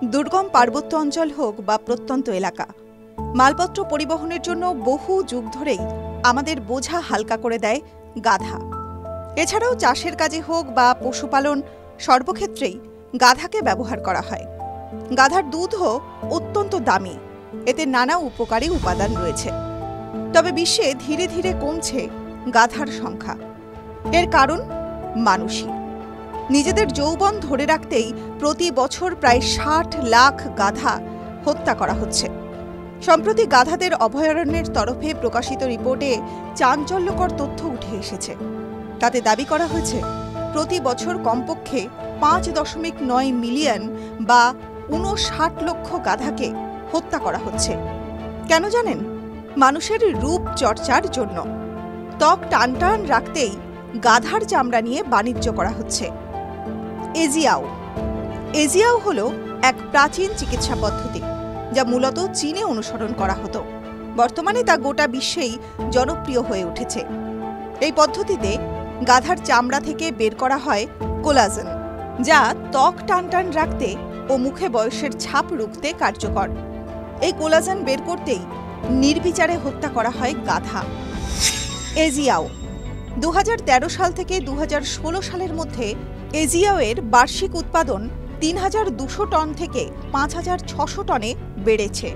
দুর্গম পার্বত্য অঞ্চল হোক বা প্রত্যন্ত এলাকা, মালপত্র পরিবহনের জন্য বহু যুগ ধরেই আমাদের বোঝা হালকা করে দেয় গাধা। এছাড়াও চাষের কাজে হোক বা পশুপালন, সর্বক্ষেত্রেই গাধাকে ব্যবহার করা হয়। গাধার দুধও অত্যন্ত দামি, এতে নানা উপকারী উপাদান রয়েছে। তবে বিশ্বে ধীরে ধীরে কমছে গাধার সংখ্যা। এর কারণ মানুষই। নিজেদের যৌবন ধরে রাখতেই প্রতি বছর প্রায় ৬০ লাখ গাধা হত্যা করা হচ্ছে। সম্প্রতি গাধাদের অভয়ারণ্যের তরফে প্রকাশিত রিপোর্টে চাঞ্চল্যকর তথ্য উঠে এসেছে। তাতে দাবি করা হয়েছে প্রতি বছর কমপক্ষে ৫.৯ মিলিয়ন বা ৫৯ লক্ষ গাধাকে হত্যা করা হচ্ছে। কেন জানেন? মানুষের রূপ চর্চার জন্য। ত্বক টানটান রাখতেই গাধার চামড়া নিয়ে বাণিজ্য করা হচ্ছে। এজিয়াও হল এক প্রাচীন চিকিৎসা পদ্ধতি, যা মূলত চীনে অনুসরণ করা হতো। বর্তমানে তা গোটা বিশ্বেই জনপ্রিয় হয়ে উঠেছে। এই পদ্ধতিতে গাধার চামড়া থেকে বের করা হয় কোলাজেন, যা ত্বক টানটান রাখতে ও মুখে বয়সের ছাপ রুখতে কার্যকর। এই কোলাজেন বের করতেই নির্বিচারে হত্যা করা হয় গাধা। এজিয়াও ২০১৩ সাল থেকে ২০১৬ সালের মধ্যে এজিয়াওয়ের বার্ষিক উৎপাদন ৩,২০০ টন থেকে ৫,৬০০ টনে বেড়েছে।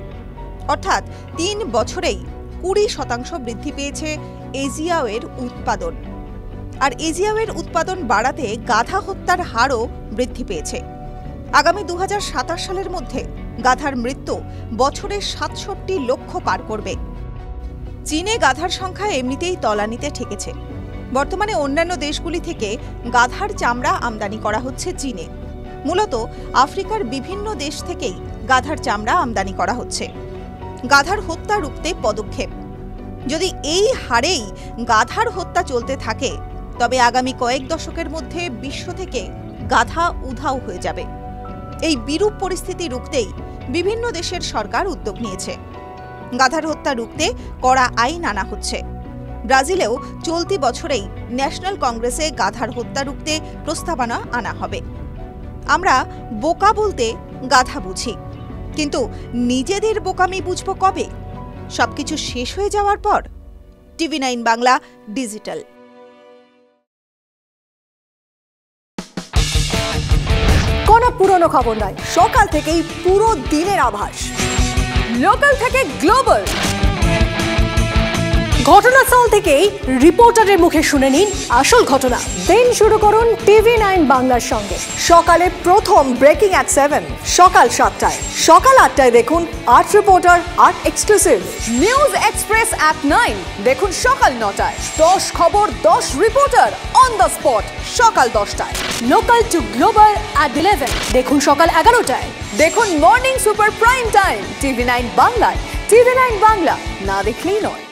অর্থাৎ ৩ বছরেই ২০% বৃদ্ধি পেয়েছে এজিয়াওয়ের উৎপাদন। আর এজিয়াওয়ের উৎপাদন বাড়াতে গাধা হত্যার হারও বৃদ্ধি পেয়েছে। আগামী ২০২৭ সালের মধ্যে গাধার মৃত্যু বছরে ৬৭ লক্ষ পার করবে। চীনে গাধার সংখ্যা এমনিতেই তলানিতে ঠেকেছে। বর্তমানে অন্যান্য দেশগুলি থেকে গাধার চামড়া আমদানি করা হচ্ছে চীনে। মূলত আফ্রিকার বিভিন্ন দেশ থেকেই গাধার চামড়া আমদানি করা হচ্ছে। গাধার হত্যা রুখতে পদক্ষেপ। যদি এই হারেই গাধার হত্যা চলতে থাকে, তবে আগামী কয়েক দশকের মধ্যে বিশ্ব থেকে গাধা উধাও হয়ে যাবে। এই বিরূপ পরিস্থিতি রুখতেই বিভিন্ন দেশের সরকার উদ্যোগ নিয়েছে। গাধার হত্যা রুখতে কড়া আইন আনা হচ্ছে। ব্রাজিলেও চলতি বছরেই ন্যাশনাল কংগ্রেসে গাধার হত্যা রুখতে প্রস্তাবনা আনা হবে। আমরা বোকা বলতে গাধা বুঝি, কিন্তু নিজেদের বোকামি বুঝব কবে? সবকিছু শেষ হয়ে যাওয়ার পর। TV9 Bangla digital. কোনো পুরনো খবর নয়, সকাল থেকেই পুরো দিনের আভাস। লোকাল থেকে গ্লোবাল, ঘটনাস্থল থেকেই রিপোর্টারের মুখে শুনে নিন আসল ঘটনা। দিন শুরু করুন TV9 বাংলার সঙ্গে। সকালে প্রথম ব্রেকিং অ্যাট 7, সকাল 7টায়, সকাল 8টায় দেখুন art reporter, art exclusive. News express at 9 দেখুন সকাল 9টায়। 10 খবর 10 রিপোর্টার অন দ্য স্পট সকাল 10টায়। লোকাল টু গ্লোবাল অ্যাট 11 দেখুন সকাল 11টায়। দেখুন morning super prime time TV9 বাংলায়। TV9 বাংলা না দেখলেই নয়।